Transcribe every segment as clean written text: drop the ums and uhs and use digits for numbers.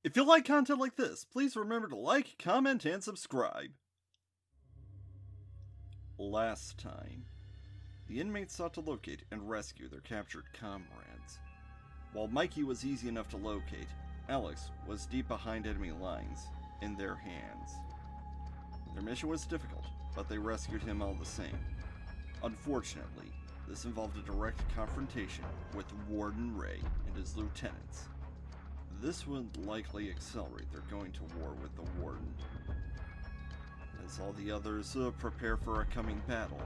If you like content like this, please remember to like, comment, and subscribe. Last time, the inmates sought to locate and rescue their captured comrades. While Mikey was easy enough to locate, Alex was deep behind enemy lines, in their hands. Their mission was difficult, but they rescued him all the same. Unfortunately, this involved a direct confrontation with Warden Ray and his lieutenants. This would likely accelerate their going to war with the Warden. As all the others prepare for a coming battle,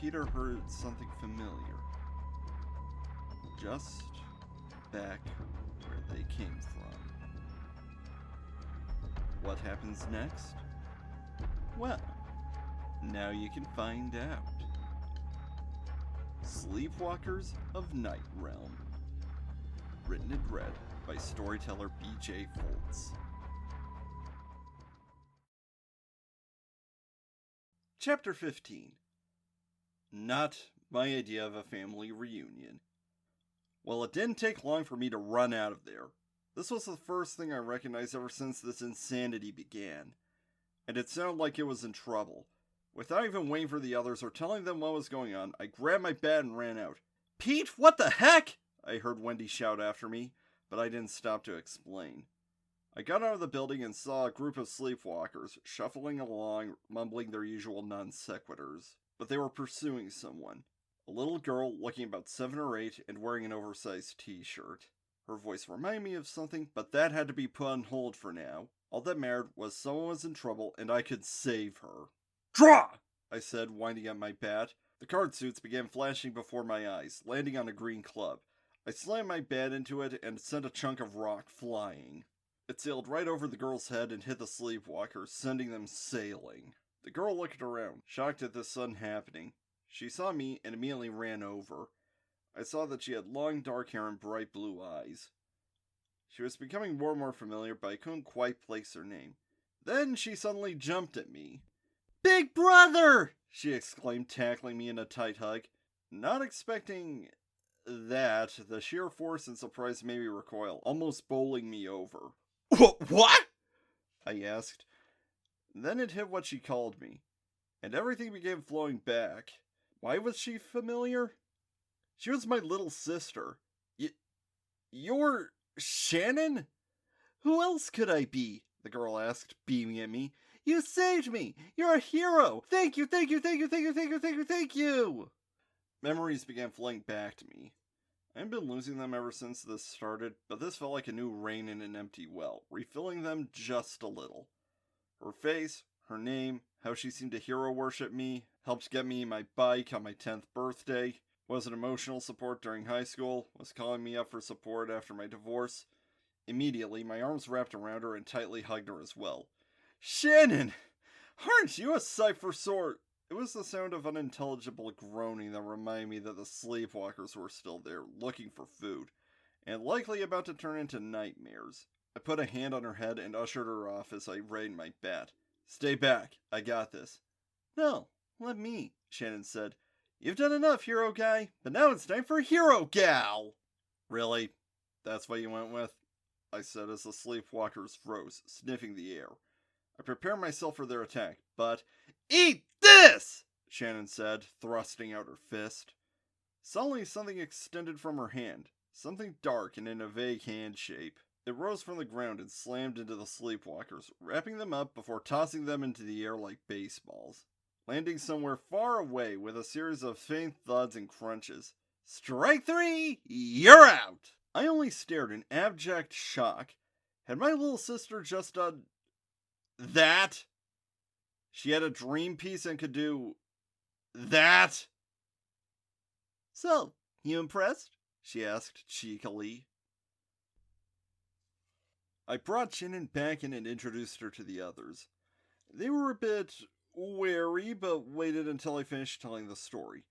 Peter heard something familiar. Just back where they came from. What happens next? Well, now you can find out. Sleepwalkers of Night Realm. Written and read by storyteller B.J. Foltz. Chapter 15. Not my idea of a family reunion. Well, it didn't take long for me to run out of there. This was the first thing I recognized ever since this insanity began. And it sounded like it was in trouble. Without even waiting for the others or telling them what was going on, I grabbed my bat and ran out. "Pete, what the heck?" I heard Wendy shout after me, but I didn't stop to explain. I got out of the building and saw a group of sleepwalkers shuffling along, mumbling their usual non sequiturs. But they were pursuing someone. A little girl looking about 7 or 8 and wearing an oversized t-shirt. Her voice reminded me of something, but that had to be put on hold for now. All that mattered was someone was in trouble and I could save her. "Draw!" I said, winding up my bat. The card suits began flashing before my eyes, landing on a green club. I slammed my bat into it and sent a chunk of rock flying. It sailed right over the girl's head and hit the sleepwalkers, sending them sailing. The girl looked around, shocked at this sudden happening. She saw me and immediately ran over. I saw that she had long dark hair and bright blue eyes. She was becoming more and more familiar, but I couldn't quite place her name. Then she suddenly jumped at me. "Big brother!" she exclaimed, tackling me in a tight hug. Not expecting that, the sheer force and surprise made me recoil, almost bowling me over. "What?" I asked. Then it hit what she called me, and everything began flowing back. Why was she familiar? She was my little sister. You're Shannon? "Who else could I be?" the girl asked, beaming at me. "You saved me! You're a hero! Thank you, thank you, thank you, thank you, thank you, thank you, thank you!" Memories began flowing back to me. I had been losing them ever since this started, but this felt like a new rain in an empty well, refilling them just a little. Her face, her name, how she seemed to hero worship me, helped get me my bike on my 10th birthday, was an emotional support during high school, was calling me up for support after my divorce. Immediately, my arms wrapped around her and tightly hugged her as well. "Shannon! Aren't you a sight for sore..." It was the sound of unintelligible groaning that reminded me that the sleepwalkers were still there, looking for food, and likely about to turn into nightmares. I put a hand on her head and ushered her off as I raised my bat. "Stay back, I got this." "No, let me," Shannon said. "You've done enough, hero guy, but now it's time for hero gal!" "Really? That's what you went with?" I said as the sleepwalkers froze, sniffing the air. I prepared myself for their attack, but... "Eat this!" Shannon said, thrusting out her fist. Suddenly something extended from her hand, something dark and in a vague hand shape. It rose from the ground and slammed into the sleepwalkers, wrapping them up before tossing them into the air like baseballs, landing somewhere far away with a series of faint thuds and crunches. "Strike 3! You're out!" I only stared in abject shock. Had my little sister just done... that? She had a dream piece and could do... that? "So, you impressed?" she asked cheekily. I brought Shannon back in and introduced her to the others. They were a bit wary, but waited until I finished telling the story.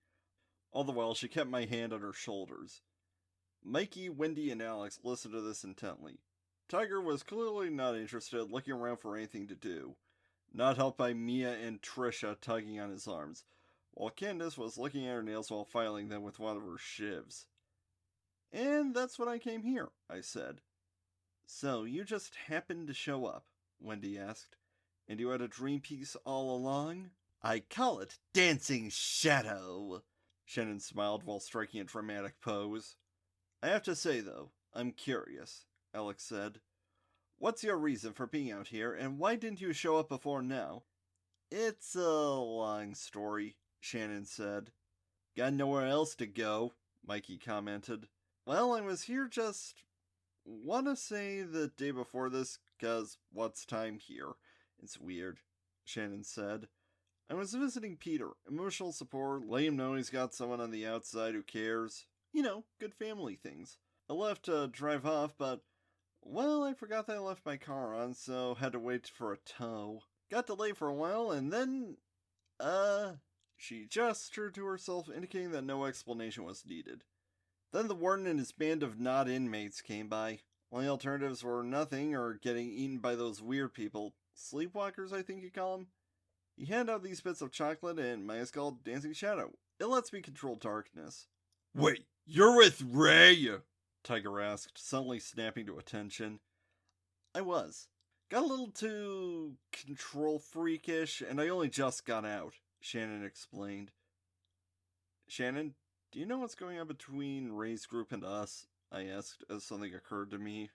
All the while, she kept my hand on her shoulders. Mikey, Wendy, and Alex listened to this intently. Tiger was clearly not interested, looking around for anything to do, not helped by Mia and Trisha tugging on his arms, while Candace was looking at her nails while filing them with one of her shivs. "And that's when I came here," I said. So, you just happened to show up, Wendy asked. And you had a dream piece all along? I call it dancing shadow. Shannon smiled while striking a dramatic pose. I have to say, though, I'm curious, Alex said. What's your reason for being out here, and why didn't you show up before now? It's a long story, Shannon said. Got nowhere else to go, Mikey commented. Well, I was here just... wanna say the day before this, 'cause what's time here? It's weird, Shannon said. I was visiting Peter, emotional support, let him know he's got someone on the outside who cares. You know, good family things. I left to drive off, but, well, I forgot that I left my car on, so had to wait for a tow. Got delayed for a while, and then, she gestured to herself, indicating that no explanation was needed. Then the warden and his band of not inmates came by. Only alternatives were nothing or getting eaten by those weird people. Sleepwalkers, I think you call them. He handed out these bits of chocolate, and mine is called Dancing Shadow. It lets me control darkness. Wait, you're with Ray? Tiger asked, suddenly snapping to attention. I was. Got a little too control freakish, and I only just got out, Shannon explained. Shannon, do you know what's going on between Ray's group and us? I asked as something occurred to me.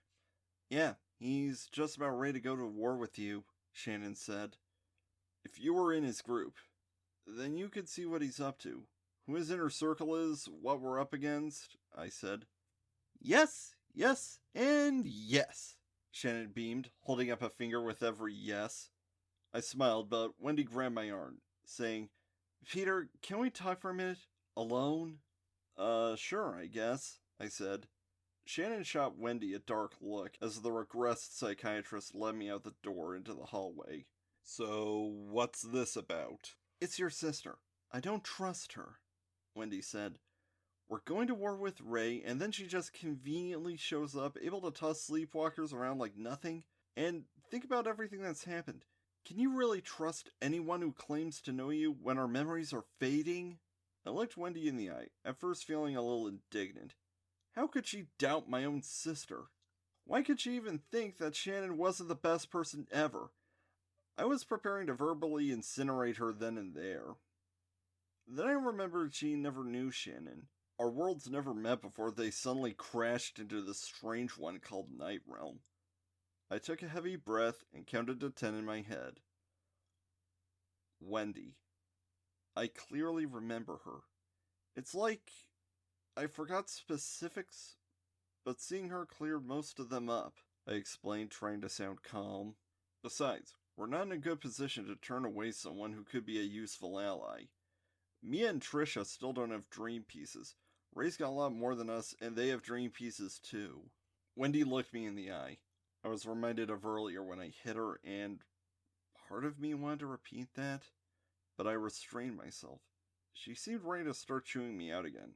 Yeah, he's just about ready to go to war with you, Shannon said. If you were in his group, then you could see what he's up to. Who his inner circle is, what we're up against, I said. Yes, yes, and yes, Shannon beamed, holding up a finger with every yes. I smiled, but Wendy grabbed my arm, saying, Peter, can we talk for a minute? Alone? Sure, I guess, I said. Shannon shot Wendy a dark look as the regressed psychiatrist led me out the door into the hallway. So, what's this about? It's your sister. I don't trust her, Wendy said. We're going to war with Ray, and then she just conveniently shows up, able to toss sleepwalkers around like nothing. And think about everything that's happened. Can you really trust anyone who claims to know you when our memories are fading? I looked Wendy in the eye, at first feeling a little indignant. How could she doubt my own sister? Why could she even think that Shannon wasn't the best person ever? I was preparing to verbally incinerate her then and there. Then I remembered she never knew Shannon. Our worlds never met before they suddenly crashed into this strange one called Night Realm. I took a heavy breath and counted to 10 in my head. Wendy. I clearly remember her. It's like I forgot specifics, but seeing her cleared most of them up, I explained, trying to sound calm. Besides, we're not in a good position to turn away someone who could be a useful ally. Mia and Trisha still don't have dream pieces. Ray's got a lot more than us, and they have dream pieces too. Wendy looked me in the eye. I was reminded of earlier when I hit her, and part of me wanted to repeat that, but I restrained myself. She seemed ready to start chewing me out again,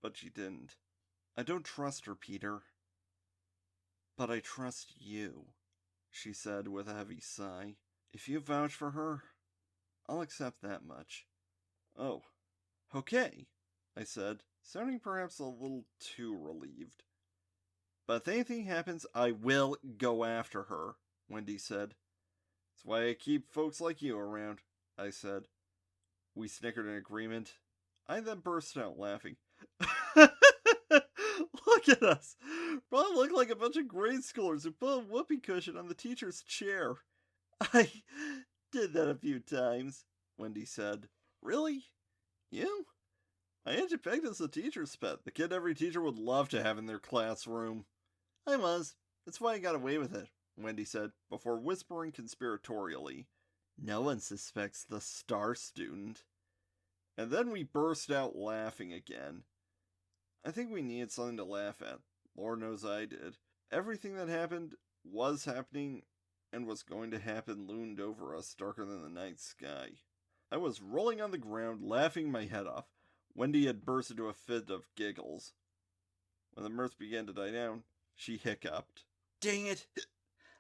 but she didn't. I don't trust her, Peter. But I trust you, she said with a heavy sigh. If you vouch for her, I'll accept that much. Oh, okay, I said, sounding perhaps a little too relieved. But if anything happens, I will go after her, Wendy said. That's why I keep folks like you around, I said. We snickered in agreement. I then burst out laughing. Look at us! Probably look like a bunch of grade schoolers who put a whoopee cushion on the teacher's chair. I did that a few times, Wendy said. Really? You? I had you pegged as the teacher's pet, the kid every teacher would love to have in their classroom. I was. That's why I got away with it, Wendy said, before whispering conspiratorially. No one suspects the star student. And then we burst out laughing again. I think we needed something to laugh at. Lord knows I did. Everything that happened, was happening, and was going to happen loomed over us darker than the night sky. I was rolling on the ground, laughing my head off. Wendy had burst into a fit of giggles. When the mirth began to die down, she hiccuped. Dang it!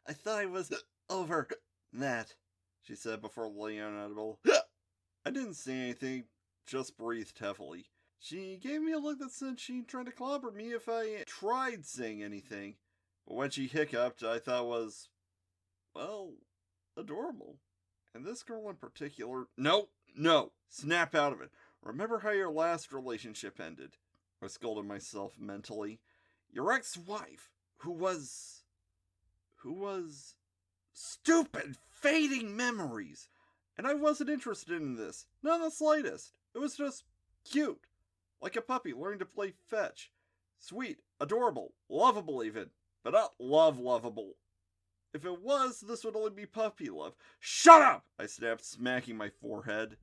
I thought I was over that, she said before laying on an edible. I didn't say anything, just breathed heavily. She gave me a look that said she'd try to clobber me if I tried saying anything. But when she hiccuped, I thought was, well, adorable. And this girl in particular, no, snap out of it. Remember how your last relationship ended? I scolded myself mentally. Your ex-wife, who was stupid, fading memories. And I wasn't interested in this, not in the slightest. It was just cute, like a puppy learning to play fetch. Sweet, adorable, lovable even, but not lovable. If it was, this would only be puppy love. Shut up! I snapped, smacking my forehead.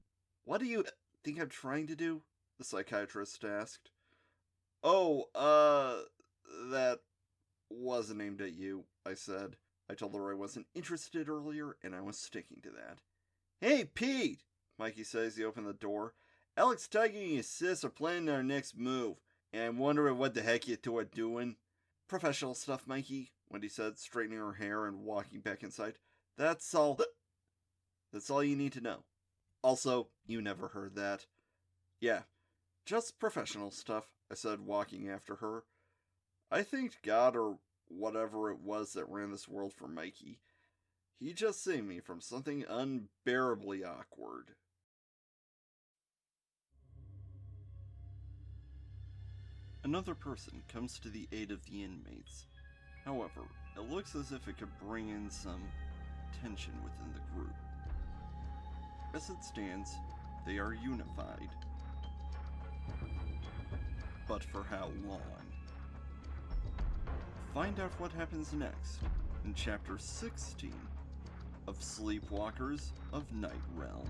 What do you think I'm trying to do? The psychiatrist asked. Oh, that wasn't aimed at you, I said. I told her I wasn't interested earlier, and I was sticking to that. Hey, Pete, Mikey says as he opened the door. Alex, Tiger, and his sis are planning our next move, and I'm wondering what the heck you two are doing. Professional stuff, Mikey, Wendy said, straightening her hair and walking back inside. That's all you need to know. Also, you never heard that. Yeah, just professional stuff, I said, walking after her. I thanked God or whatever it was that ran this world for Mikey. He just saved me from something unbearably awkward. Another person comes to the aid of the inmates. However, it looks as if it could bring in some tension within the group. As it stands, they are unified. But for how long? Find out what happens next in Chapter 16 of Sleepwalkers of Night Realm.